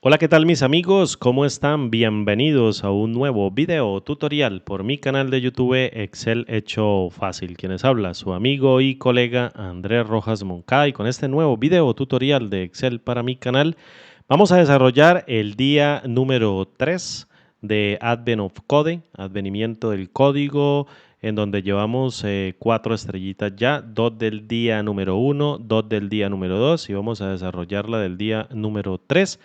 Hola, ¿qué tal mis amigos? ¿Cómo están? Bienvenidos a un nuevo video tutorial por mi canal de YouTube Excel Hecho Fácil. Quienes habla, su amigo y colega Andrés Rojas Moncada, y con este nuevo video tutorial de Excel para mi canal vamos a desarrollar el día número 3 de Advent of Code, advenimiento del código, en donde llevamos 4 estrellitas ya, 2 del día número 1, 2 del día número 2 y vamos a desarrollarla del día número 3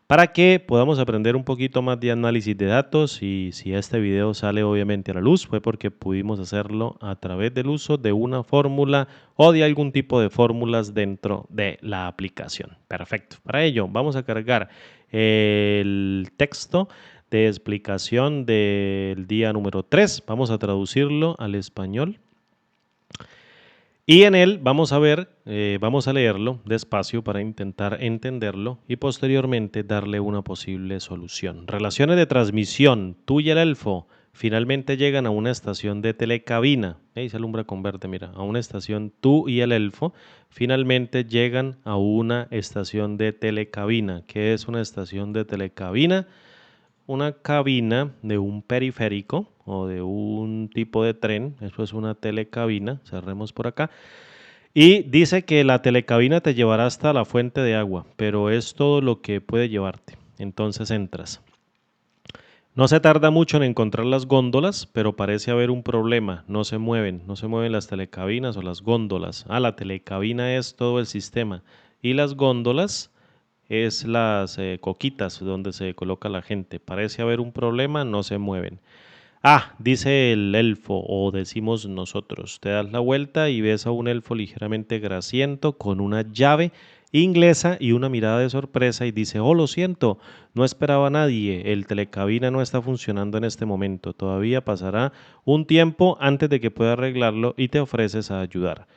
para que podamos aprender un poquito más de análisis de datos. Y si este video sale obviamente a la luz fue porque pudimos hacerlo a través del uso de una fórmula o de algún tipo de fórmulas dentro de la aplicación. Perfecto. Para ello vamos a cargar el texto de explicación del día número 3. Vamos a traducirlo al español. Y en él vamos a ver, vamos a leerlo despacio para intentar entenderlo y posteriormente darle una posible solución. Relaciones de transmisión. Tú y el elfo finalmente llegan a una estación de telecabina. Ahí se alumbra con verde, mira. A una estación, tú y el elfo finalmente llegan a una estación de telecabina. ¿Qué es una estación de telecabina? Una cabina de un periférico o de un tipo de tren. Eso es una telecabina. Cerremos por acá. Y dice que la telecabina te llevará hasta la fuente de agua, pero es todo lo que puede llevarte. Entonces entras. No se tarda mucho en encontrar las góndolas, pero parece haber un problema. No se mueven las telecabinas o las góndolas. Ah, la telecabina es todo el sistema. Y las góndolas es las coquitas donde se coloca la gente. Parece haber un problema, no se mueven. Ah, dice el elfo, o decimos nosotros. Te das la vuelta y ves a un elfo ligeramente grasiento con una llave inglesa y una mirada de sorpresa y dice, oh, lo siento, no esperaba a nadie, el telecabina no está funcionando en este momento, todavía pasará un tiempo antes de que pueda arreglarlo y te ofreces a ayudar.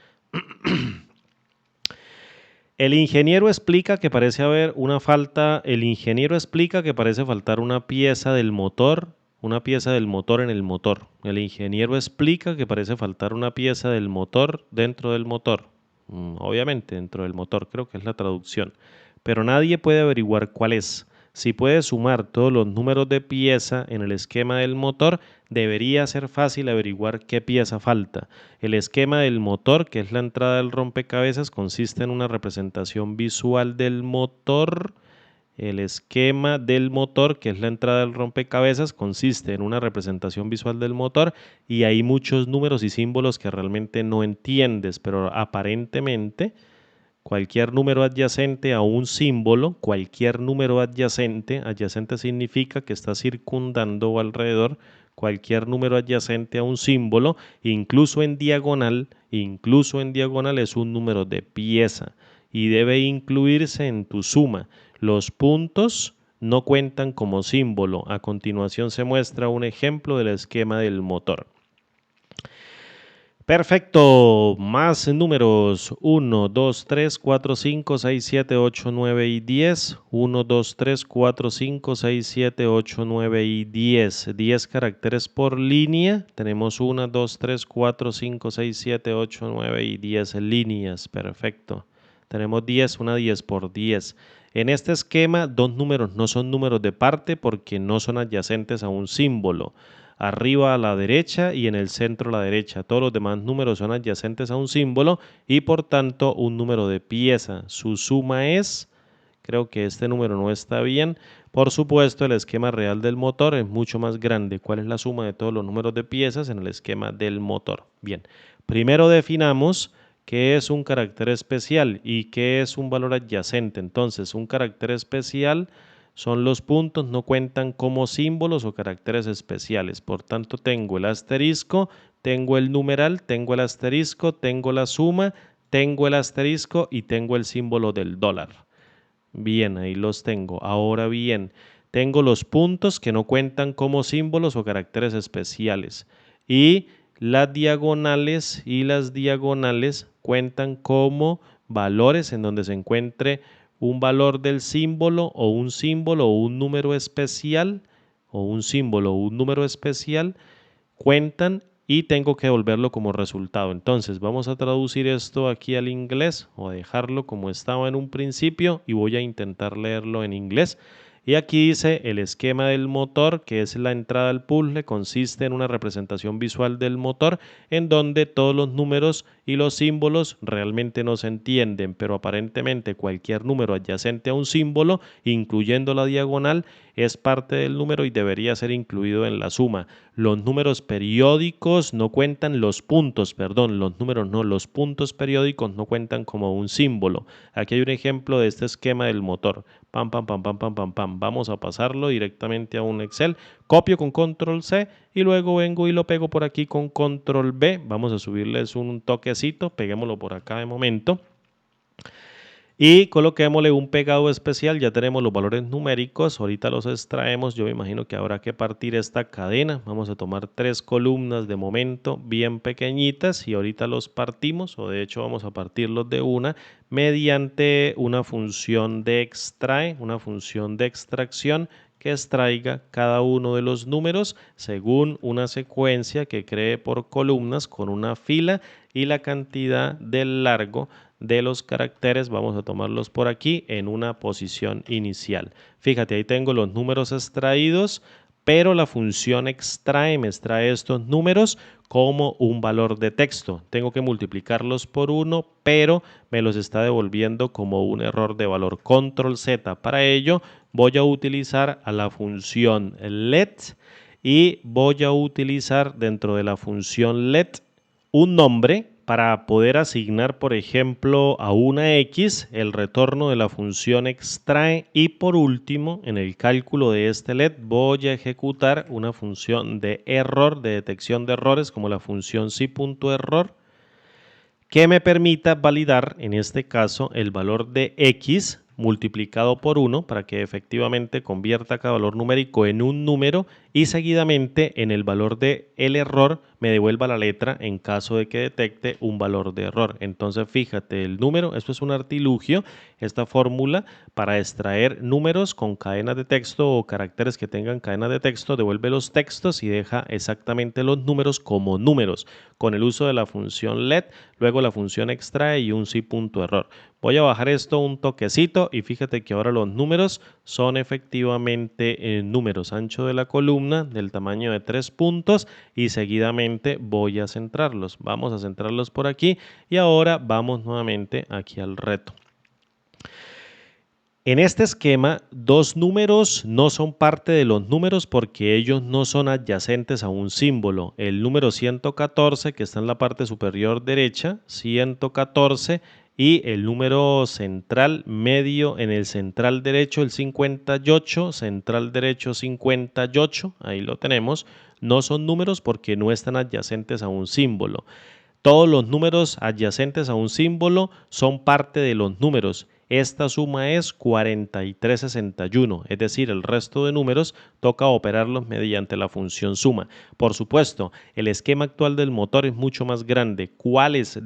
El ingeniero explica que parece haber una falta, el ingeniero explica que parece faltar una pieza del motor, una pieza del motor en el motor. El ingeniero explica que parece faltar una pieza del motor dentro del motor. Obviamente dentro del motor, creo que es la traducción. Pero nadie puede averiguar cuál es. Si puede sumar todos los números de pieza en el esquema del motor, debería ser fácil averiguar qué pieza falta. El esquema del motor, que es la entrada del rompecabezas, consiste en una representación visual del motor. El esquema del motor, que es la entrada del rompecabezas, consiste en una representación visual del motor y hay muchos números y símbolos que realmente no entiendes, pero aparentemente cualquier número adyacente a un símbolo, cualquier número adyacente, adyacente significa que está circundando o alrededor, cualquier número adyacente a un símbolo, incluso en diagonal es un número de pieza y debe incluirse en tu suma. Los puntos no cuentan como símbolo. A continuación se muestra un ejemplo del esquema del motor. Perfecto, más números 1, 2, 3, 4, 5, 6, 7, 8, 9 y 10. 1, 2, 3, 4, 5, 6, 7, 8, 9 y 10. 10 caracteres por línea. Tenemos 1, 2, 3, 4, 5, 6, 7, 8, 9 y 10 líneas. Perfecto. Tenemos 10, una 10 por 10. En este esquema, dos números no son números de parte porque no son adyacentes a un símbolo. Arriba a la derecha y en el centro a la derecha. Todos los demás números son adyacentes a un símbolo y por tanto un número de pieza. Su suma es, creo que este número no está bien. Por supuesto, el esquema real del motor es mucho más grande. ¿Cuál es la suma de todos los números de piezas en el esquema del motor? Bien, primero definamos qué es un carácter especial y qué es un valor adyacente. Entonces, un carácter especial son los puntos, no cuentan como símbolos o caracteres especiales. Por tanto, tengo el asterisco, tengo el numeral, tengo el asterisco, tengo la suma, tengo el asterisco y tengo el símbolo del dólar. Bien, ahí los tengo. Ahora bien, tengo los puntos que no cuentan como símbolos o caracteres especiales. Y las diagonales cuentan como valores en donde se encuentre un valor del símbolo o un número especial o un símbolo o un número especial cuentan y tengo que devolverlo como resultado. Entonces vamos a traducir esto aquí al inglés o dejarlo como estaba en un principio y voy a intentar leerlo en inglés. Y aquí dice el esquema del motor, que es la entrada al puzzle, consiste en una representación visual del motor en donde todos los números y los símbolos realmente no se entienden, pero aparentemente cualquier número adyacente a un símbolo, incluyendo la diagonal, es parte del número y debería ser incluido en la suma. Los números periódicos no cuentan, los puntos periódicos no cuentan como un símbolo. Aquí hay un ejemplo de este esquema del motor. Pam, pam, pam, pam, pam, pam, pam. Vamos a pasarlo directamente a un Excel. Copio con Control C y luego vengo y lo pego por aquí con Control V. Vamos a subirles un toquecito, peguémoslo por acá de momento. Y coloquémosle un pegado especial, ya tenemos los valores numéricos, ahorita los extraemos, yo me imagino que habrá que partir esta cadena, vamos a tomar 3 columnas de momento bien pequeñitas y ahorita los partimos, o de hecho vamos a partirlos de una mediante una función de extrae, una función de extracción que extraiga cada uno de los números según una secuencia que cree por columnas con una fila y la cantidad del largo de los caracteres. Vamos a tomarlos por aquí en una posición inicial. Fíjate, ahí tengo los números extraídos, pero la función extrae me extrae estos números como un valor de texto. Tengo que multiplicarlos por 1, pero me los está devolviendo como un error de valor. Control Z. Para ello voy a utilizar a la función let y voy a utilizar dentro de la función let un nombre para poder asignar, por ejemplo, a una X el retorno de la función extrae y por último, en el cálculo de este let voy a ejecutar una función de error, de detección de errores, como la función si.error, que me permita validar, en este caso, el valor de X multiplicado por 1 para que efectivamente convierta cada valor numérico en un número y seguidamente en el valor de el error me devuelva la letra en caso de que detecte un valor de error. Entonces fíjate, el número, esto es un artilugio, esta fórmula para extraer números con cadenas de texto o caracteres que tengan cadenas de texto, devuelve los textos y deja exactamente los números como números con el uso de la función let, luego la función extrae y un si.error. Voy a bajar esto un toquecito y fíjate que ahora los números son efectivamente números ancho de la columna del tamaño de 3 puntos y seguidamente voy a centrarlos. Vamos a centrarlos por aquí y ahora vamos nuevamente aquí al reto. En este esquema, dos números no son parte de los números porque ellos no son adyacentes a un símbolo. El número 114, que está en la parte superior derecha, 114, y el número central medio en el central derecho, el 58, central derecho 58, ahí lo tenemos, no son números porque no están adyacentes a un símbolo. Todos los números adyacentes a un símbolo son parte de los números. Esta suma es 4361, es decir, el resto de números toca operarlos mediante la función suma. Por supuesto, el esquema actual del motor es mucho más grande. ¿Cuál es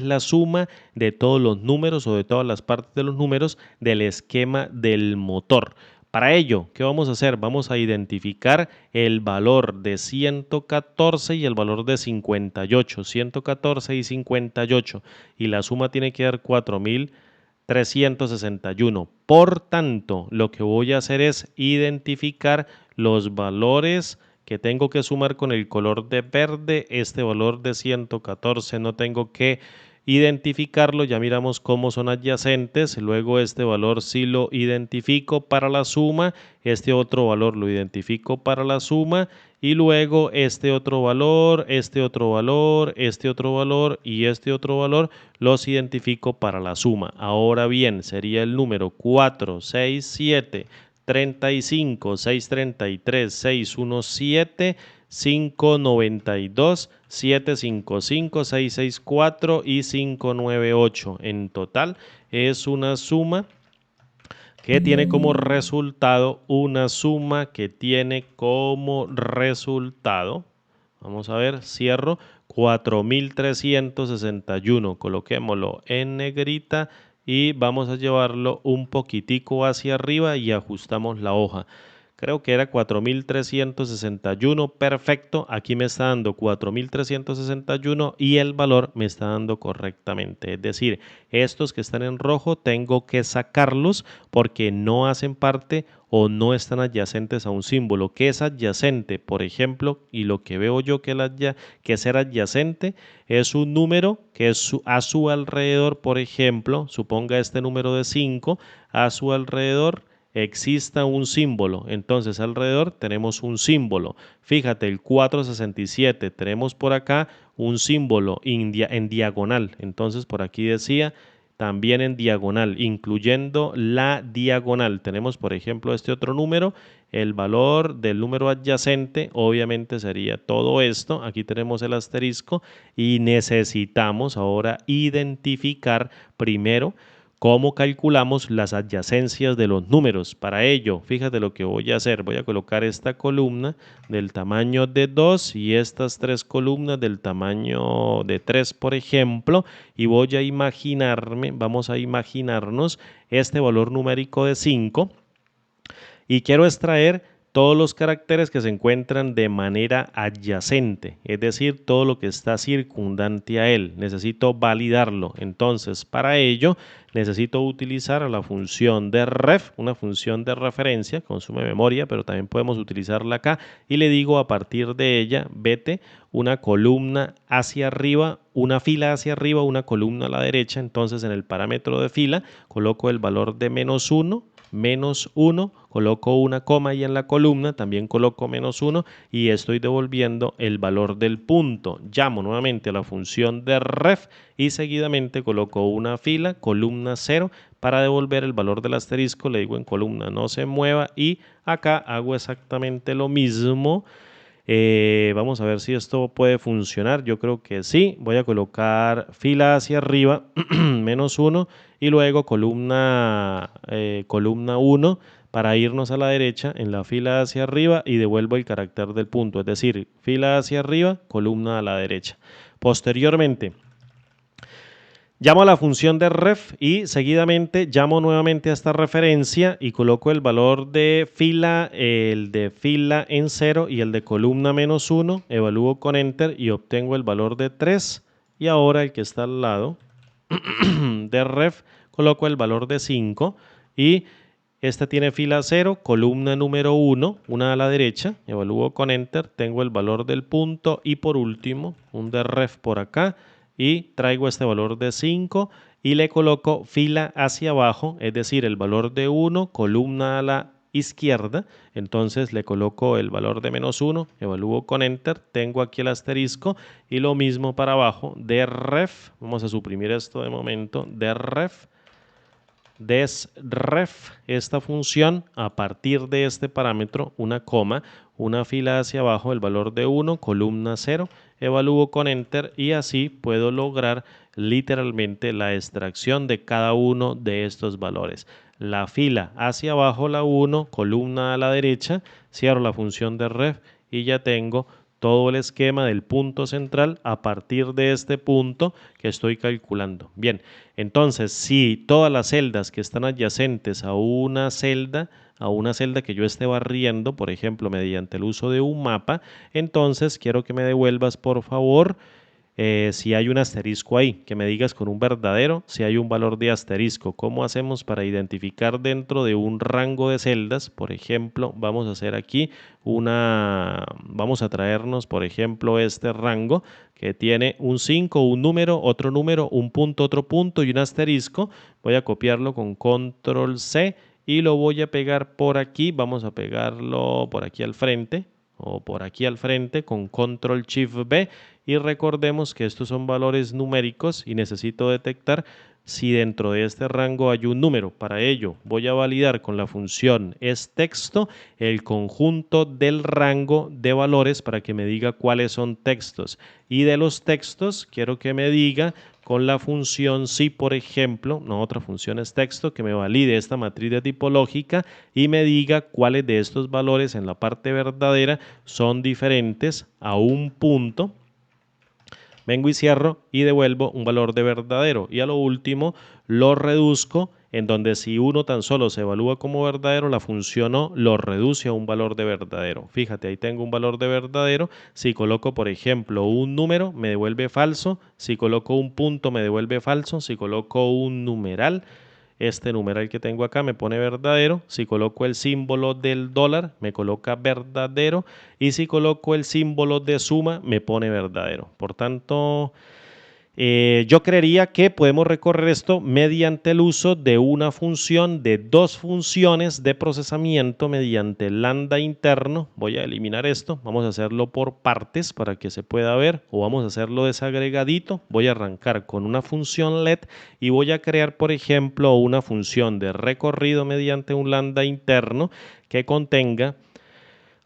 la suma de todos los números o de todas las partes de los números del esquema del motor? Para ello, ¿qué vamos a hacer? Vamos a identificar el valor de 114 y el valor de 58, 114 y 58, y la suma tiene que dar 4361. Por tanto, lo que voy a hacer es identificar los valores que tengo que sumar con el color de verde. Este valor de 114 no tengo que identificarlo, ya miramos cómo son adyacentes, luego este valor sí lo identifico para la suma, este otro valor lo identifico para la suma y luego este otro valor, este otro valor, este otro valor y este otro valor los identifico para la suma. Ahora bien, sería el número 4, 6, 7, 35, 633, 617, 592, 755, 664 y 598. En total es una suma que tiene como resultado vamos a ver, cierro, 4361. Coloquémoslo en negrita y vamos a llevarlo un poquitico hacia arriba y ajustamos la hoja. creo que era 4361, perfecto, aquí me está dando 4361 y el valor me está dando correctamente, es decir, estos que están en rojo tengo que sacarlos porque no hacen parte o no están adyacentes a un símbolo. ¿Qué es adyacente? Por ejemplo, y lo que veo yo que ser adyacente es un número que es a su alrededor, por ejemplo, suponga este número de 5, a su alrededor exista un símbolo. Entonces alrededor tenemos un símbolo. Fíjate, el 467, tenemos por acá un símbolo en diagonal. Entonces por aquí decía también en diagonal, incluyendo la diagonal. Tenemos, por ejemplo, este otro número. El valor del número adyacente obviamente sería todo esto. Aquí tenemos el asterisco y necesitamos ahora identificar primero cómo calculamos las adyacencias de los números. Para ello, fíjate lo que voy a hacer. Voy a colocar esta columna del tamaño de 2 y estas tres columnas del tamaño de 3, por ejemplo, y voy a vamos a imaginarnos este valor numérico de 5 y quiero extraer todos los caracteres que se encuentran de manera adyacente, es decir, todo lo que está circundante a él. Necesito validarlo. Entonces, para ello, necesito utilizar la función de ref, una función de referencia, consume memoria, pero también podemos utilizarla acá, y le digo a partir de ella, vete una columna hacia arriba, una fila hacia arriba, una columna a la derecha. Entonces, en el parámetro de fila, coloco el valor de menos 1, coloco una coma ahí en la columna, también coloco menos 1 y estoy devolviendo el valor del punto. Llamo nuevamente a la función de ref y seguidamente coloco una fila, columna 0, para devolver el valor del asterisco, le digo en columna no se mueva y acá hago exactamente lo mismo. Vamos a ver si esto puede funcionar. Yo creo que sí. Voy a colocar fila hacia arriba, menos 1, y luego columna 1 para irnos a la derecha en la fila hacia arriba y devuelvo el carácter del punto. Es decir, fila hacia arriba, columna a la derecha. Posteriormente, llamo a la función de ref y seguidamente llamo nuevamente a esta referencia y coloco el valor de fila, el de fila en 0 y el de columna menos 1, evalúo con enter y obtengo el valor de 3 y ahora el que está al lado de ref coloco el valor de 5 y esta tiene fila 0, columna número 1, una a la derecha, evalúo con enter, tengo el valor del punto y por último un de ref por acá y traigo este valor de 5 y le coloco fila hacia abajo, es decir, el valor de 1, columna a la izquierda, entonces le coloco el valor de menos 1, evalúo con enter, tengo aquí el asterisco y lo mismo para abajo, de ref, vamos a suprimir esto de momento, de ref, desref, esta función a partir de este parámetro, una coma, una fila hacia abajo, el valor de 1, columna 0, evalúo con enter y así puedo lograr literalmente la extracción de cada uno de estos valores. La fila hacia abajo, la 1, columna a la derecha, cierro la función de ref y ya tengo todo el esquema del punto central a partir de este punto que estoy calculando. Bien, entonces si todas las celdas que están adyacentes a una celda que yo esté barriendo, por ejemplo, mediante el uso de un mapa, entonces quiero que me devuelvas, por favor, si hay un asterisco ahí, que me digas con un verdadero si hay un valor de asterisco. ¿Cómo hacemos para identificar dentro de un rango de celdas? Por ejemplo, vamos a hacer aquí vamos a traernos, por ejemplo, este rango que tiene un 5, un número, un punto, otro punto y un asterisco. Voy a copiarlo con control C y lo voy a pegar por aquí. Vamos a pegarlo por aquí al frente o por aquí al frente con control shift B y recordemos que estos son valores numéricos y necesito detectar si dentro de este rango hay un número. Para ello voy a validar con la función isTexto el conjunto del rango de valores para que me diga cuáles son textos y de los textos quiero que me diga con la función si, por ejemplo, otra función es texto que me valide esta matriz tipológica y me diga cuáles de estos valores en la parte verdadera son diferentes a un punto. Vengo y cierro y devuelvo un valor de verdadero y a lo último lo reduzco en donde si uno tan solo se evalúa como verdadero, la función O lo reduce a un valor de verdadero. Fíjate, ahí tengo un valor de verdadero. Si coloco, por ejemplo, un número, me devuelve falso. Si coloco un punto, me devuelve falso. Si coloco un numeral, este numeral que tengo acá me pone verdadero. Si coloco el símbolo del dólar, me coloca verdadero. Y si coloco el símbolo de suma, me pone verdadero. Por tanto, yo creería que podemos recorrer esto mediante el uso de una función, de dos funciones de procesamiento mediante lambda interno. Voy a eliminar esto, vamos a hacerlo por partes para que se pueda ver, o vamos a hacerlo desagregadito. Voy a arrancar con una función let y voy a crear, por ejemplo, una función de recorrido mediante un lambda interno que contenga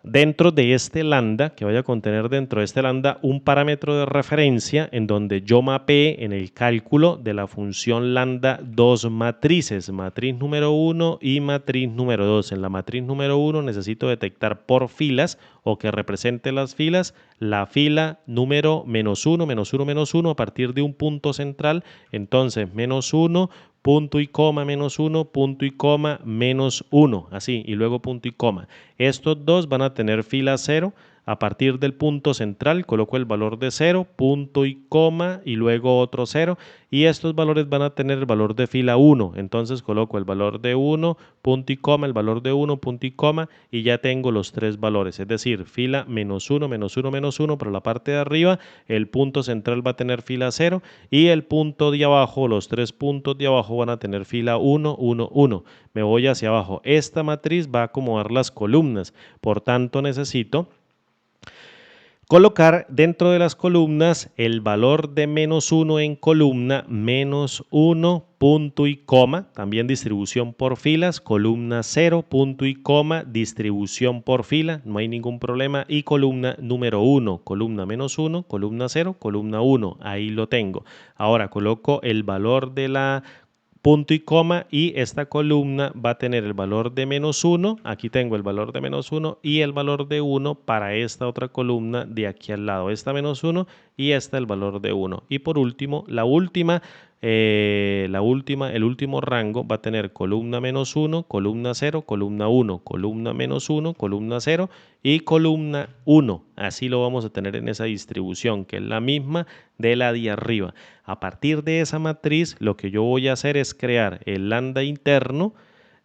dentro de este lambda, que vaya a contener dentro de este lambda un parámetro de referencia en donde yo mapee en el cálculo de la función lambda dos matrices, matriz número 1 y matriz número 2. En la matriz número 1 necesito detectar por filas o que represente las filas la fila número menos 1, menos 1, menos 1 a partir de un punto central. Entonces, menos 1, punto y coma, menos 1, punto y coma, menos 1, así, y luego punto y coma. Estos dos van a tener fila 0. A partir del punto central coloco el valor de 0, punto y coma, y luego otro 0. Y estos valores van a tener el valor de fila 1. Entonces coloco el valor de 1, punto y coma, el valor de 1, punto y coma, y ya tengo los tres valores. Es decir, fila menos 1, menos 1, menos 1 para la parte de arriba. El punto central va a tener fila 0 y el punto de abajo, los tres puntos de abajo van a tener fila 1, 1, 1. Me voy hacia abajo. Esta matriz va a acomodar las columnas. Por tanto, necesito colocar dentro de las columnas el valor de menos 1 en columna, menos 1, punto y coma, también distribución por filas, columna 0, punto y coma, distribución por fila, no hay ningún problema, y columna número 1, columna menos 1, columna 0, columna 1, ahí lo tengo. Ahora coloco el valor de la punto y coma y esta columna va a tener el valor de menos 1, aquí tengo el valor de menos 1 y el valor de 1 para esta otra columna de aquí al lado, esta menos 1 y esta el valor de 1. Y por último, el último rango va a tener columna menos 1, columna 0, columna 1, columna menos 1, columna 0 y columna 1. Así lo vamos a tener en esa distribución, que es la misma de la de arriba. A partir de esa matriz, lo que yo voy a hacer es crear el lambda interno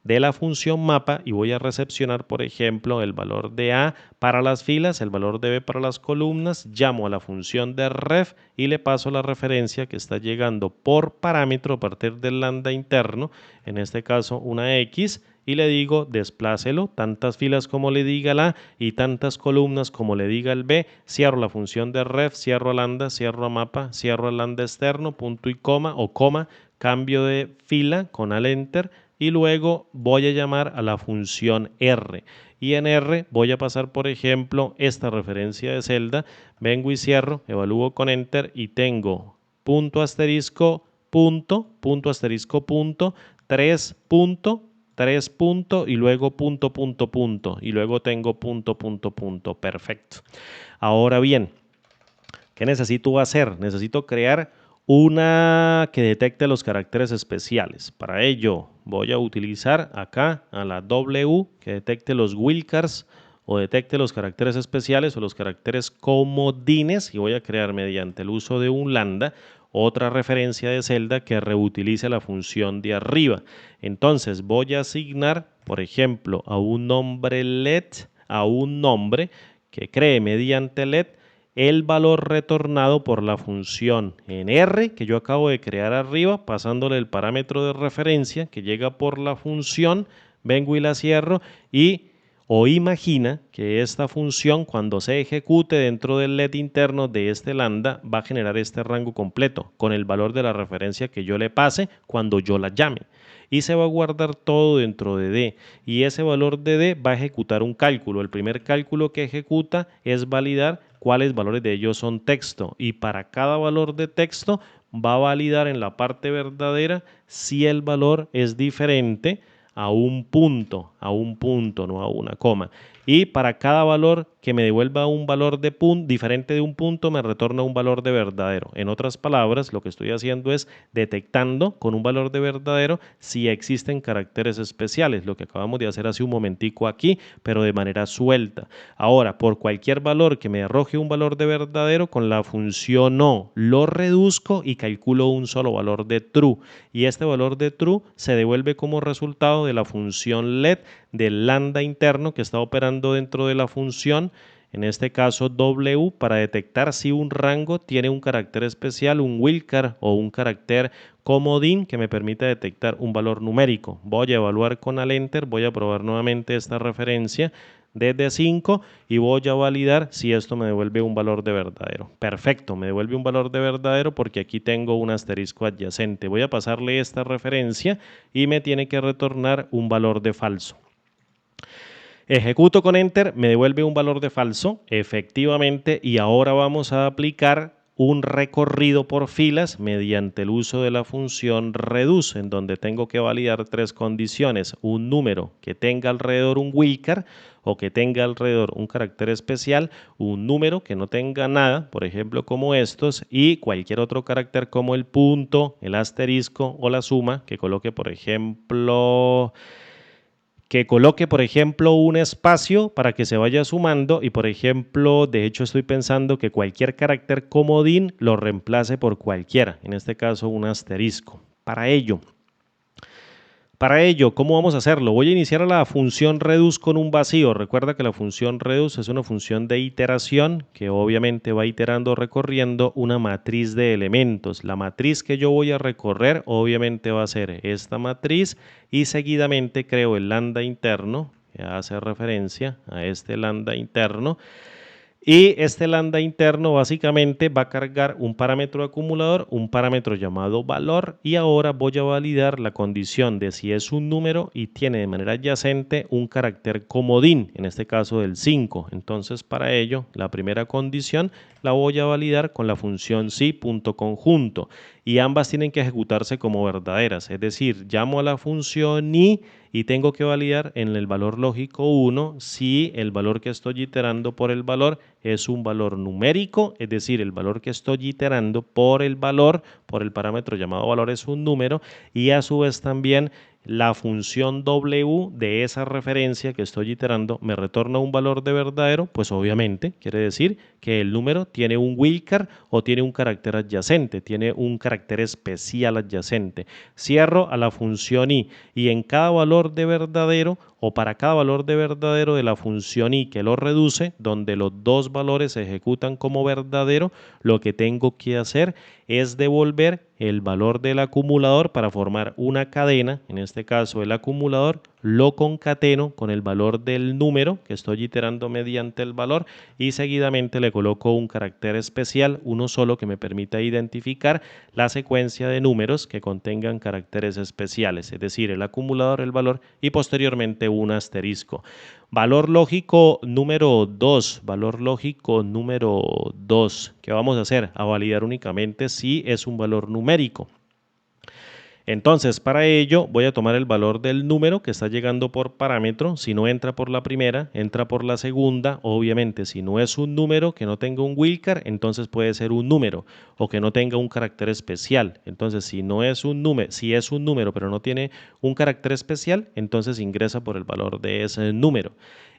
de la función mapa y voy a recepcionar, por ejemplo, el valor de A para las filas, el valor de B para las columnas, llamo a la función de ref y le paso la referencia que está llegando por parámetro a partir del lambda interno, en este caso una X, y le digo desplácelo tantas filas como le diga la A y tantas columnas como le diga el B, cierro la función de ref, cierro a lambda, cierro a mapa, cierro a lambda externo, punto y coma o coma, cambio de fila con al enter y luego voy a llamar a la función R. Y en R voy a pasar, por ejemplo, esta referencia de celda, vengo y cierro, evalúo con enter y tengo punto asterisco, punto, punto asterisco, punto, 3 punto, 3 punto y luego punto, punto, punto y luego tengo punto, punto, punto. Perfecto. Ahora bien, ¿qué necesito hacer? Necesito crear una que detecte los caracteres especiales. Para ello voy a utilizar acá a la W que detecte los wildcards o detecte los caracteres especiales o los caracteres comodines y voy a crear mediante el uso de un lambda otra referencia de celda que reutilice la función de arriba. Entonces voy a asignar, por ejemplo, a un nombre let, a un nombre que cree mediante let el valor retornado por la función en R que yo acabo de crear arriba, pasándole el parámetro de referencia que llega por la función, vengo y la cierro y o imagina que esta función cuando se ejecute dentro del let interno de este lambda va a generar este rango completo con el valor de la referencia que yo le pase cuando yo la llame y se va a guardar todo dentro de D y ese valor de D va a ejecutar un cálculo. El primer cálculo que ejecuta es validar cuáles valores de ellos son texto y para cada valor de texto va a validar en la parte verdadera si el valor es diferente a un punto, no a una coma. y para cada valor que me devuelva un valor de diferente de un punto me retorna un valor de verdadero. En otras palabras, lo que estoy haciendo es detectando con un valor de verdadero si existen caracteres especiales, lo que acabamos de hacer hace un momentico aquí, pero de manera suelta. Ahora, por cualquier valor que me arroje un valor de verdadero, con la función no, lo reduzco y calculo un solo valor de true. Y este valor de true se devuelve como resultado de la función let del lambda interno que está operando dentro de la función, en este caso W, para detectar si un rango tiene un carácter especial, un wildcard o un carácter comodín que me permite detectar un valor numérico. Voy a evaluar con al enter, voy a probar nuevamente esta referencia desde 5 y voy a validar si esto me devuelve un valor de verdadero. Perfecto, me devuelve un valor de verdadero porque aquí tengo un asterisco adyacente. Voy a pasarle esta referencia y me tiene que retornar un valor de falso. Ejecuto con enter, me devuelve un valor de falso, efectivamente, y ahora vamos a aplicar un recorrido por filas mediante el uso de la función reduce, en donde tengo que validar tres condiciones: un número que tenga alrededor un wildcard o que tenga alrededor un carácter especial, un número que no tenga nada, por ejemplo como estos, y cualquier otro carácter como el punto, el asterisco o la suma, que coloque por ejemplo un espacio para que se vaya sumando y, por ejemplo, de hecho estoy pensando que cualquier carácter comodín lo reemplace por cualquiera, en este caso un asterisco. Para ello, ¿cómo vamos a hacerlo? Voy a iniciar la función reduce con un vacío. Recuerda que la función reduce es una función de iteración que obviamente va iterando recorriendo una matriz de elementos. La matriz que yo voy a recorrer obviamente va a ser esta matriz y seguidamente creo el lambda interno, que hace referencia a este lambda interno. Y este lambda interno básicamente va a cargar un parámetro acumulador, un parámetro llamado valor, y ahora voy a validar la condición de si es un número y tiene de manera adyacente un carácter comodín, en este caso del 5. Entonces para ello la primera condición la voy a validar con la función si.conjunto y ambas tienen que ejecutarse como verdaderas, es decir, llamo a la función y tengo que validar en el valor lógico 1 si el valor que estoy iterando por el valor es un valor numérico, es decir, el valor que estoy iterando por el valor, por el parámetro llamado valor es un número, y a su vez también la función W de esa referencia que estoy iterando me retorna un valor de verdadero, pues obviamente quiere decir que el número tiene un wildcard o tiene un carácter adyacente, tiene un carácter especial adyacente. Cierro a la función y en cada valor de verdadero o para cada valor de verdadero de la función y que lo reduce, donde los dos valores se ejecutan como verdadero, lo que tengo que hacer es devolver el valor del acumulador para formar una cadena. En este caso el acumulador lo concateno con el valor del número que estoy iterando mediante el valor y seguidamente le coloco un carácter especial, uno solo, que me permita identificar la secuencia de números que contengan caracteres especiales, es decir, el acumulador, el valor y posteriormente un asterisco. Valor lógico número 2, ¿qué vamos a hacer? A validar únicamente si es un valor numérico. Entonces, para ello voy a tomar el valor del número que está llegando por parámetro. Si no entra por la primera, entra por la segunda. Obviamente, si no es un número que no tenga un wildcard, entonces puede ser un número o que no tenga un carácter especial. Entonces, si es un número pero no tiene un carácter especial, entonces ingresa por el valor de ese número.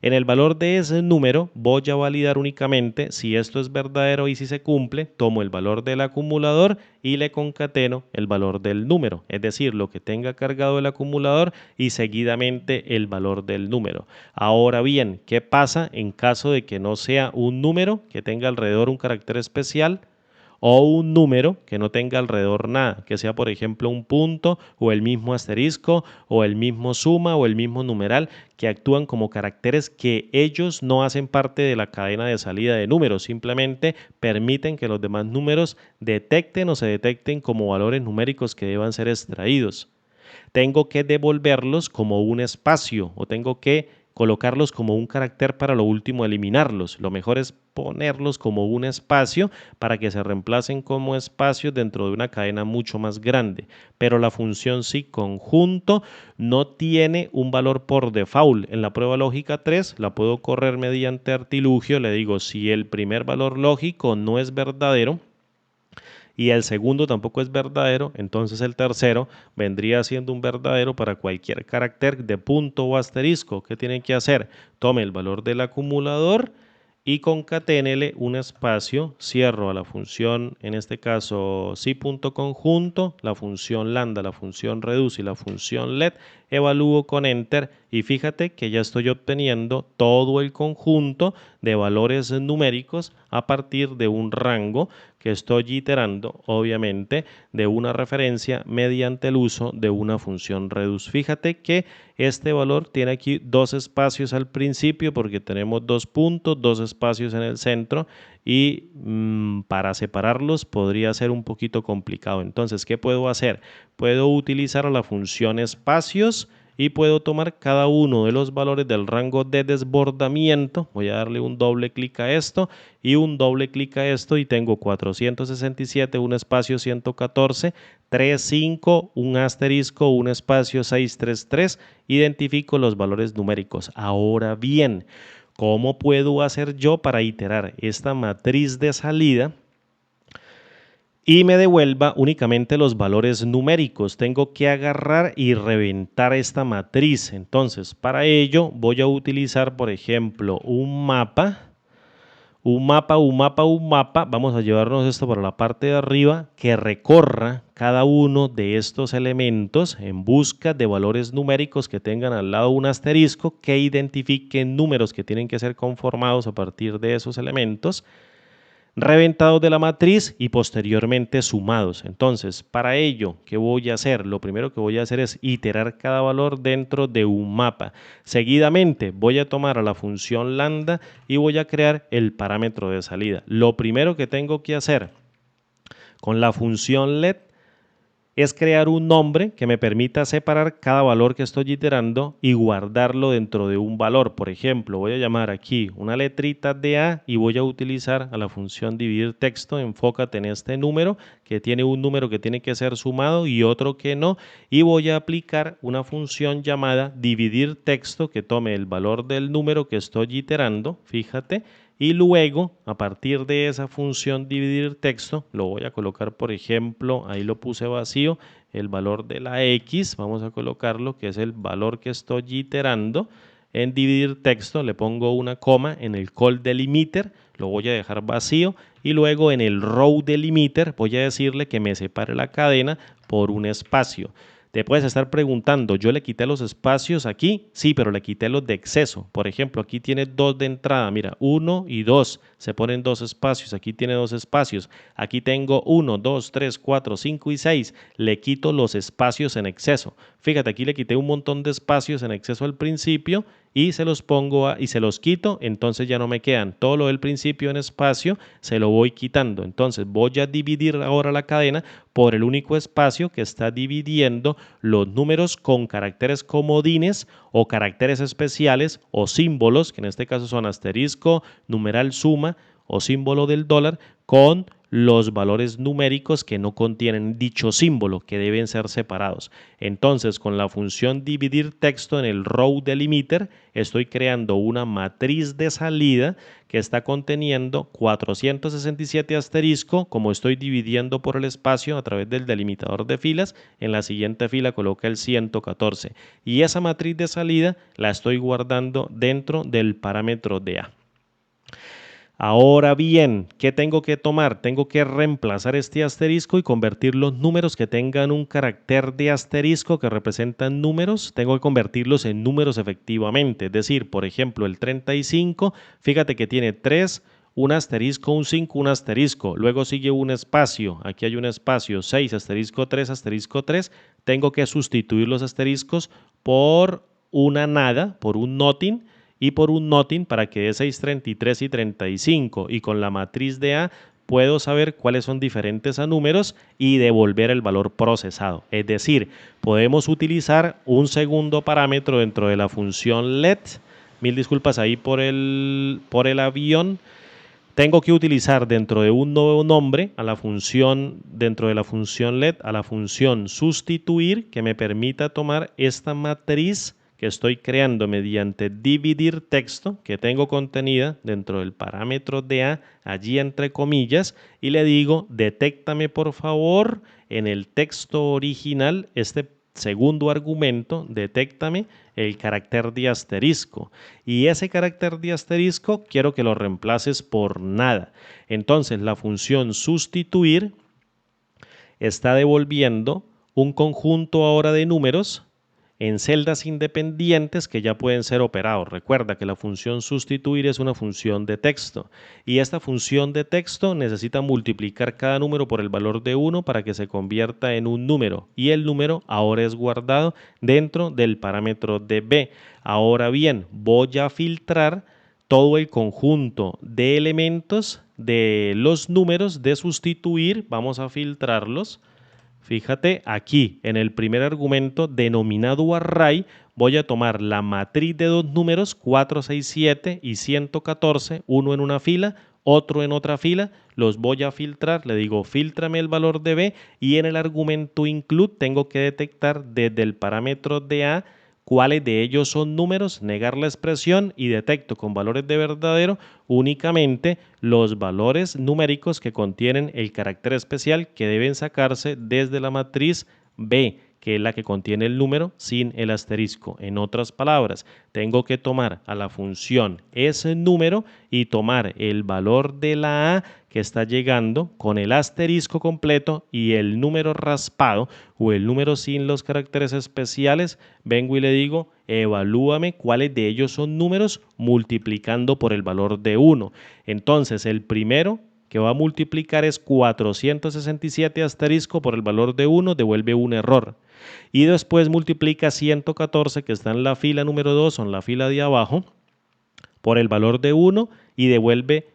En el valor de ese número voy a validar únicamente si esto es verdadero y si se cumple, tomo el valor del acumulador y le concateno el valor del número, es decir, lo que tenga cargado el acumulador y seguidamente el valor del número. Ahora bien, ¿qué pasa en caso de que no sea un número que tenga alrededor un carácter especial o un número que no tenga alrededor nada, que sea por ejemplo un punto o el mismo asterisco o el mismo suma o el mismo numeral, que actúan como caracteres que ellos no hacen parte de la cadena de salida de números, simplemente permiten que los demás números detecten o se detecten como valores numéricos que deban ser extraídos? Tengo que devolverlos como un espacio o tengo que colocarlos como un carácter para lo último eliminarlos. Lo mejor es ponerlos como un espacio para que se reemplacen como espacios dentro de una cadena mucho más grande. Pero la función si conjunto no tiene un valor por default. En la prueba lógica 3 la puedo correr mediante artilugio. Le digo, si el primer valor lógico no es verdadero, y el segundo tampoco es verdadero, entonces el tercero vendría siendo un verdadero para cualquier carácter de punto o asterisco. ¿Qué tiene que hacer? Tome el valor del acumulador y concaténele un espacio, cierro a la función, en este caso si punto conjunto, la función lambda, la función reduce y la función let, evalúo con enter y fíjate que ya estoy obteniendo todo el conjunto de valores numéricos a partir de un rango que estoy iterando, obviamente, de una referencia mediante el uso de una función reduce. Fíjate que este valor tiene aquí dos espacios al principio porque tenemos dos puntos, dos espacios en el centro y para separarlos podría ser un poquito complicado. Entonces, ¿qué puedo hacer? Puedo utilizar la función espacios y puedo tomar cada uno de los valores del rango de desbordamiento. Voy a darle un doble clic a esto y un doble clic a esto y tengo 467, un espacio 114, 35, un asterisco, un espacio 633. Identifico los valores numéricos. Ahora bien, ¿cómo puedo hacer yo para iterar esta matriz de salida y me devuelva únicamente los valores numéricos? Tengo que agarrar y reventar esta matriz. Entonces, para ello voy a utilizar, por ejemplo, un mapa. Vamos a llevarnos esto para la parte de arriba, que recorra cada uno de estos elementos en busca de valores numéricos que tengan al lado un asterisco, que identifiquen números que tienen que ser conformados a partir de esos elementos, reventados de la matriz y posteriormente sumados. Entonces, para ello, ¿qué voy a hacer? Lo primero que voy a hacer es iterar cada valor dentro de un mapa. Seguidamente, voy a tomar a la función lambda y voy a crear el parámetro de salida. Lo primero que tengo que hacer con la función let es crear un nombre que me permita separar cada valor que estoy iterando y guardarlo dentro de un valor. Por ejemplo, voy a llamar aquí una letrita de A y voy a utilizar a la función dividir texto. Enfócate en este número, que tiene un número que tiene que ser sumado y otro que no. Y voy a aplicar una función llamada dividir texto que tome el valor del número que estoy iterando, fíjate, y luego a partir de esa función dividir texto lo voy a colocar, por ejemplo, ahí lo puse vacío, el valor de la X, vamos a colocarlo, que es el valor que estoy iterando. En dividir texto le pongo una coma, en el call delimiter lo voy a dejar vacío y luego en el row delimiter voy a decirle que me separe la cadena por un espacio. Te puedes estar preguntando, ¿yo le quité los espacios aquí? Sí, pero le quité los de exceso. Por ejemplo, aquí tiene dos de entrada, mira, 1 y 2, se ponen dos espacios, aquí tiene dos espacios, aquí tengo 1, 2, 3, 4, 5 y 6, le quito los espacios en exceso. Fíjate, aquí le quité un montón de espacios en exceso al principio y se los pongo y se los quito, entonces ya no me quedan. Todo lo del principio en espacio se lo voy quitando. Entonces voy a dividir ahora la cadena por el único espacio que está dividiendo los números con caracteres comodines o caracteres especiales o símbolos, que en este caso son asterisco, numeral suma o símbolo del dólar, con los valores numéricos que no contienen dicho símbolo, que deben ser separados. Entonces, con la función dividir texto en el row delimiter, estoy creando una matriz de salida que está conteniendo 467 asterisco, como estoy dividiendo por el espacio a través del delimitador de filas, en la siguiente fila coloca el 114. Y esa matriz de salida la estoy guardando dentro del parámetro de A. Ahora bien, ¿qué tengo que tomar? Tengo que reemplazar este asterisco y convertir los números que tengan un carácter de asterisco que representan números, tengo que convertirlos en números efectivamente. Es decir, por ejemplo, el 35, fíjate que tiene 3, un asterisco, un 5, un asterisco. Luego sigue un espacio. Aquí hay un espacio, 6, asterisco 3, asterisco 3. Tengo que sustituir los asteriscos por una nada, por un nothing, y por un nothing para que dé 6, 33 y 35. Y con la matriz de A puedo saber cuáles son diferentes a números y devolver el valor procesado. Es decir, podemos utilizar un segundo parámetro dentro de la función let Mil disculpas ahí por el avión. Tengo que utilizar dentro de un nuevo nombre a la función, dentro de la función let, a la función sustituir, que me permita tomar esta matriz que estoy creando mediante dividir texto que tengo contenida dentro del parámetro de A, allí entre comillas, y le digo, detéctame por favor en el texto original este segundo argumento, detéctame el carácter de asterisco. Y ese carácter de asterisco quiero que lo reemplaces por nada. Entonces la función sustituir está devolviendo un conjunto ahora de números en celdas independientes que ya pueden ser operados. Recuerda que la función sustituir es una función de texto y esta función de texto necesita multiplicar cada número por el valor de 1 para que se convierta en un número y el número ahora es guardado dentro del parámetro de b. Ahora bien, voy a filtrar todo el conjunto de elementos de los números de sustituir. Vamos a filtrarlos. Fíjate aquí en el primer argumento denominado array voy a tomar la matriz de dos números 467 y 114, uno en una fila, otro en otra fila, los voy a filtrar, le digo filtrame el valor de b y en el argumento include tengo que detectar desde el parámetro de a cuáles de ellos son números, negar la expresión y detecto con valores de verdadero únicamente los valores numéricos que contienen el carácter especial que deben sacarse desde la matriz B, que es la que contiene el número sin el asterisco. En otras palabras, tengo que tomar a la función ese número y tomar el valor de la A que está llegando con el asterisco completo y el número raspado o el número sin los caracteres especiales, vengo y le digo, evalúame cuáles de ellos son números multiplicando por el valor de 1. Entonces, el primero que va a multiplicar es 467 asterisco por el valor de 1, devuelve un error. Y después multiplica 114 que está en la fila número 2 o en la fila de abajo por el valor de 1 y devuelve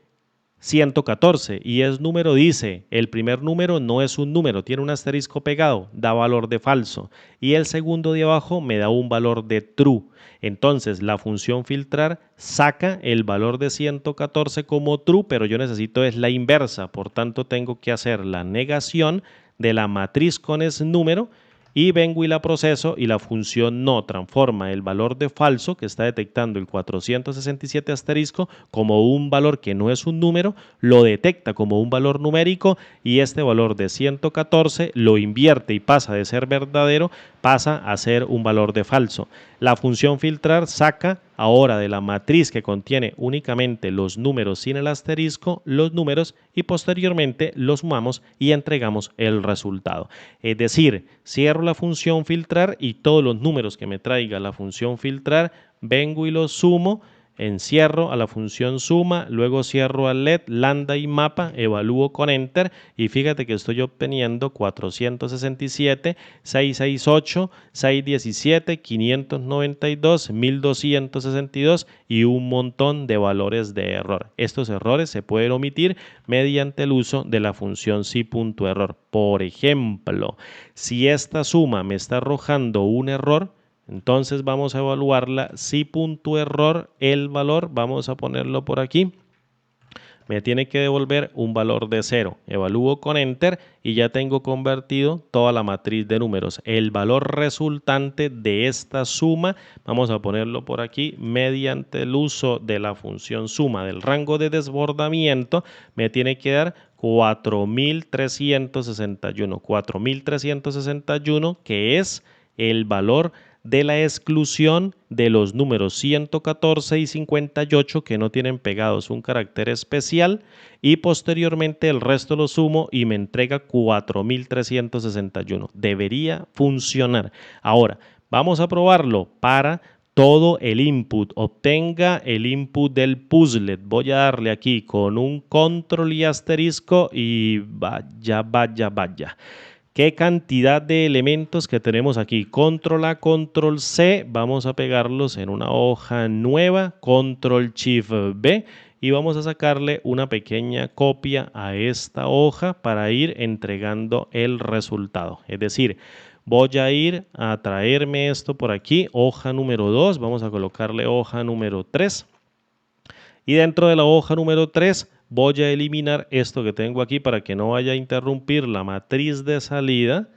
114 y es número dice, el primer número no es un número, tiene un asterisco pegado, da valor de falso y el segundo de abajo me da un valor de true. Entonces la función filtrar saca el valor de 114 como true, pero yo necesito es la inversa, por tanto tengo que hacer la negación de la matriz con ese número y vengo y la proceso y la función no transforma el valor de falso que está detectando el 467 asterisco como un valor que no es un número, lo detecta como un valor numérico y este valor de 114 lo invierte y pasa de ser verdadero, pasa a ser un valor de falso. La función filtrar saca ahora de la matriz que contiene únicamente los números sin el asterisco, los números y posteriormente los sumamos y entregamos el resultado. Es decir, cierro la función filtrar y todos los números que me traiga la función filtrar, vengo y los sumo, encierro a la función suma, luego cierro al let, lambda y mapa, evalúo con enter y fíjate que estoy obteniendo 467, 668, 617, 592, 1262 y un montón de valores de error. Estos errores se pueden omitir mediante el uso de la función si.error. Por ejemplo, si esta suma me está arrojando un error, entonces vamos a evaluarla, si.error, el valor, vamos a ponerlo por aquí, me tiene que devolver un valor de 0. Evalúo con enter y ya tengo convertido toda la matriz de números. El valor resultante de esta suma, vamos a ponerlo por aquí, mediante el uso de la función suma del rango de desbordamiento, me tiene que dar 4.361, que es el valor de la exclusión de los números 114 y 58 que no tienen pegados un carácter especial y posteriormente el resto lo sumo y me entrega 4.361. Debería funcionar. Ahora, vamos a probarlo para todo el input. Obtenga el input del Puzzlet. Voy a darle aquí con un control y asterisco y vaya. ¿Qué cantidad de elementos que tenemos aquí? Control A, Control C, vamos a pegarlos en una hoja nueva, Control Shift B y vamos a sacarle una pequeña copia a esta hoja para ir entregando el resultado. Es decir, voy a ir a traerme esto por aquí, hoja número 2, vamos a colocarle hoja número 3. Y dentro de la hoja número 3 voy a eliminar esto que tengo aquí para que no vaya a interrumpir la matriz de salida.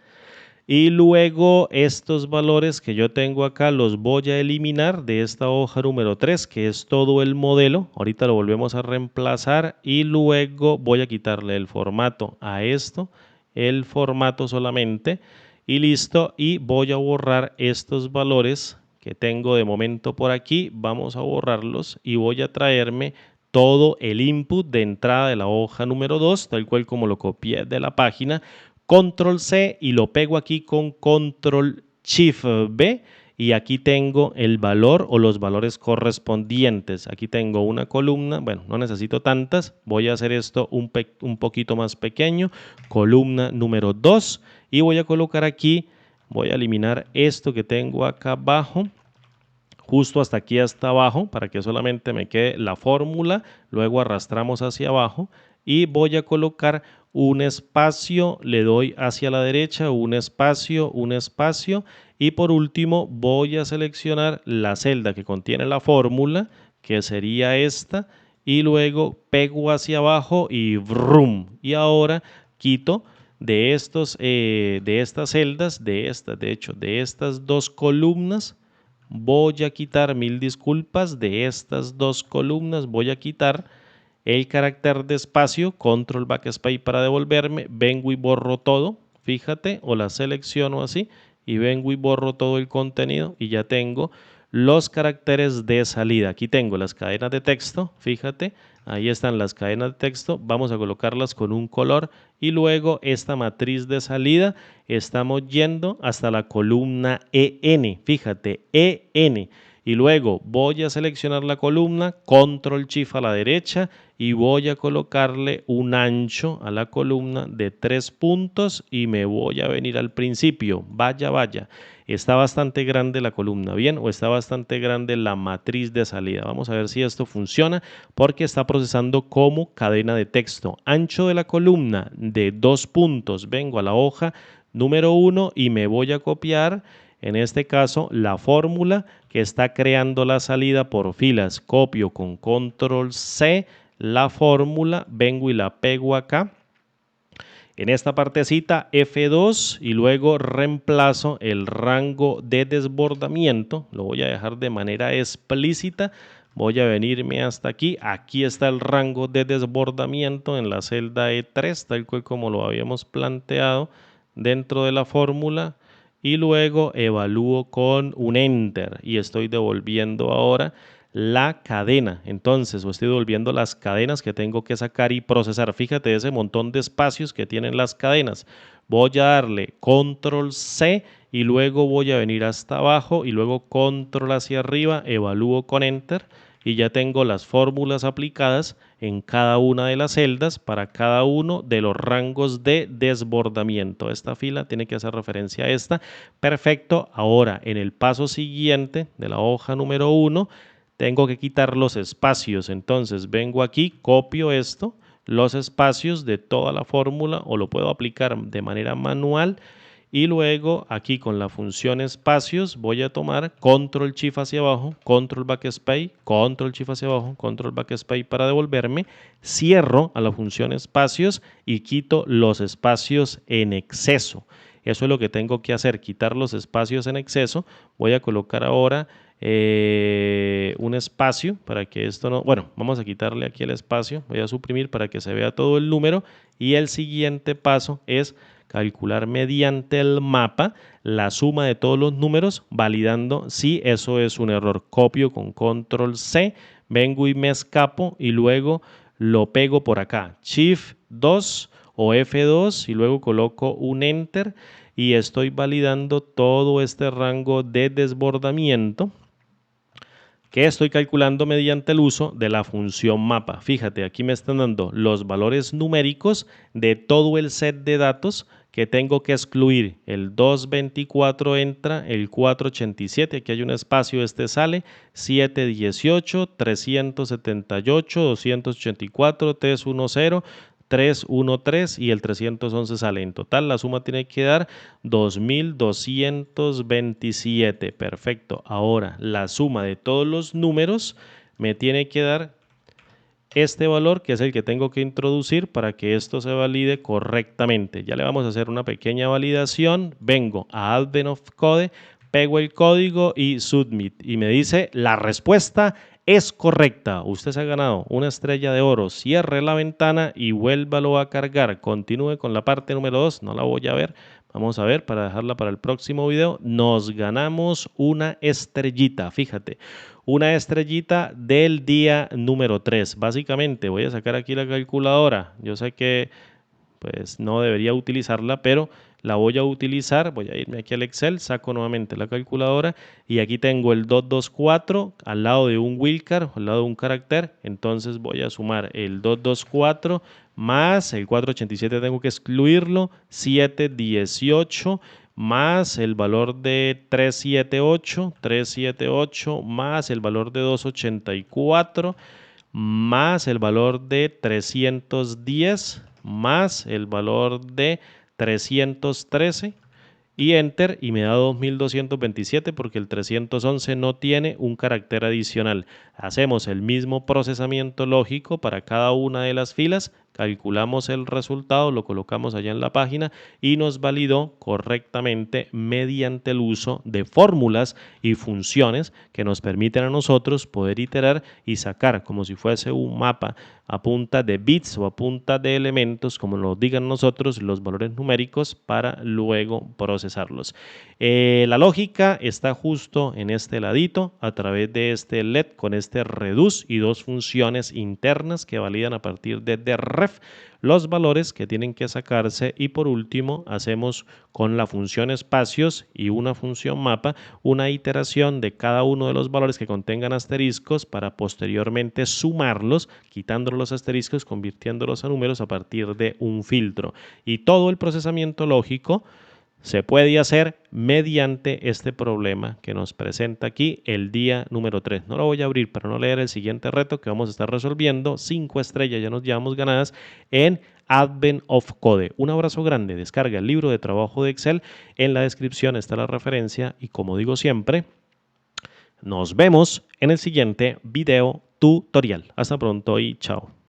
Y luego estos valores que yo tengo acá los voy a eliminar de esta hoja número 3, que es todo el modelo. Ahorita lo volvemos a reemplazar y luego voy a quitarle el formato a esto, el formato solamente y listo. Y voy a borrar estos valores que tengo de momento por aquí. Vamos a borrarlos y voy a traerme todo el input de entrada de la hoja número 2, tal cual como lo copié de la página. Control C y lo pego aquí con Control Shift B y aquí tengo el valor o los valores correspondientes. Aquí tengo una columna, bueno, no necesito tantas, voy a hacer esto un poquito más pequeño, columna número 2 y voy a colocar aquí, voy a eliminar esto que tengo acá abajo, justo hasta aquí hasta abajo para que solamente me quede la fórmula, luego arrastramos hacia abajo y voy a colocar un espacio, le doy hacia la derecha, un espacio y por último voy a seleccionar la celda que contiene la fórmula, que sería esta, y luego pego hacia abajo y brum, y ahora quito de estas celdas, de estas dos columnas. Voy a quitar, mil disculpas, de estas dos columnas voy a quitar el carácter de espacio, control backspace para devolverme, vengo y borro todo, fíjate, o la selecciono así y vengo y borro todo el contenido y ya tengo los caracteres de salida. Aquí tengo las cadenas de texto, fíjate, ahí están las cadenas de texto, vamos a colocarlas con un color y luego esta matriz de salida estamos yendo hasta la columna EN, fíjate, EN. Y luego voy a seleccionar la columna, control shift a la derecha y voy a colocarle un ancho a la columna de 3 puntos y me voy a venir al principio. Vaya, está bastante grande la columna, ¿bien? O está bastante grande la matriz de salida. Vamos a ver si esto funciona porque está procesando como cadena de texto. Ancho de la columna de 2 puntos. Vengo a la hoja número 1 y me voy a copiar, en este caso, la fórmula que está creando la salida por filas. Copio con control C la fórmula, vengo y la pego acá. En esta partecita F2 y luego reemplazo el rango de desbordamiento. Lo voy a dejar de manera explícita. Voy a venirme hasta aquí. Aquí está el rango de desbordamiento en la celda E3, tal cual como lo habíamos planteado dentro de la fórmula. Y luego evalúo con un Enter y estoy devolviendo ahora la cadena. Entonces, estoy devolviendo las cadenas que tengo que sacar y procesar. Fíjate ese montón de espacios que tienen las cadenas. Voy a darle Control C y luego voy a venir hasta abajo y luego Control hacia arriba, evalúo con Enter y ya tengo las fórmulas aplicadas en cada una de las celdas para cada uno de los rangos de desbordamiento. Esta fila tiene que hacer referencia a esta. Perfecto. Ahora, en el paso siguiente de la hoja número 1, tengo que quitar los espacios. Entonces, vengo aquí, copio esto, los espacios de toda la fórmula o lo puedo aplicar de manera manual. Y luego aquí con la función espacios voy a tomar control shift hacia abajo, control backspace, control shift hacia abajo, control backspace para devolverme, cierro a la función espacios y quito los espacios en exceso. Eso es lo que tengo que hacer, quitar los espacios en exceso. Voy a colocar ahora un espacio para que esto no, bueno, vamos a quitarle aquí el espacio, voy a suprimir para que se vea todo el número y el siguiente paso es calcular mediante el mapa la suma de todos los números, validando si eso es un error. Copio con control C, vengo y me escapo y luego lo pego por acá. Shift 2 o F2 y luego coloco un Enter y estoy validando todo este rango de desbordamiento que estoy calculando mediante el uso de la función mapa. Fíjate, aquí me están dando los valores numéricos de todo el set de datos que tengo que excluir. El 224 entra, el 487, aquí hay un espacio, este sale, 718, 378, 284, 310, 313 y el 311 sale. En total la suma tiene que dar 2227. Perfecto. Ahora la suma de todos los números me tiene que dar este valor, que es el que tengo que introducir para que esto se valide correctamente. Ya le vamos a hacer una pequeña validación. Vengo a Advent of Code, pego el código y Submit. Y me dice la respuesta es correcta. Usted se ha ganado una estrella de oro. Cierre la ventana y vuélvalo a cargar. Continúe con la parte número 2. No la voy a ver. Vamos a ver para dejarla para el próximo video. Nos ganamos una estrellita. Fíjate. Una estrellita del día número 3. Básicamente voy a sacar aquí la calculadora. Yo sé que pues no debería utilizarla, pero la voy a utilizar. Voy a irme aquí al Excel, saco nuevamente la calculadora y aquí tengo el 224 al lado de un wildcard, al lado de un carácter. Entonces voy a sumar el 224 más el 487, tengo que excluirlo, 718 más el valor de 378 más el valor de 284 más el valor de 310 más el valor de 313 y Enter y me da 2227 porque el 311 no tiene un carácter adicional. Hacemos el mismo procesamiento lógico para cada una de las filas, calculamos el resultado, lo colocamos allá en la página y nos validó correctamente mediante el uso de fórmulas y funciones que nos permiten a nosotros poder iterar y sacar como si fuese un mapa a punta de bits o a punta de elementos, como lo digan nosotros, los valores numéricos para luego procesarlos. La lógica está justo en este ladito a través de este LED con este reduce y dos funciones internas que validan a partir de ref los valores que tienen que sacarse y por último hacemos con la función espacios y una función mapa una iteración de cada uno de los valores que contengan asteriscos para posteriormente sumarlos quitando los asteriscos, convirtiéndolos a números a partir de un filtro. Y todo el procesamiento lógico se puede hacer mediante este problema que nos presenta aquí el día número 3. No lo voy a abrir para no leer el siguiente reto que vamos a estar resolviendo. 5 estrellas ya nos llevamos ganadas en Advent of Code. Un abrazo grande. Descarga el libro de trabajo de Excel. En la descripción está la referencia y como digo siempre, nos vemos en el siguiente video tutorial. Hasta pronto y chao.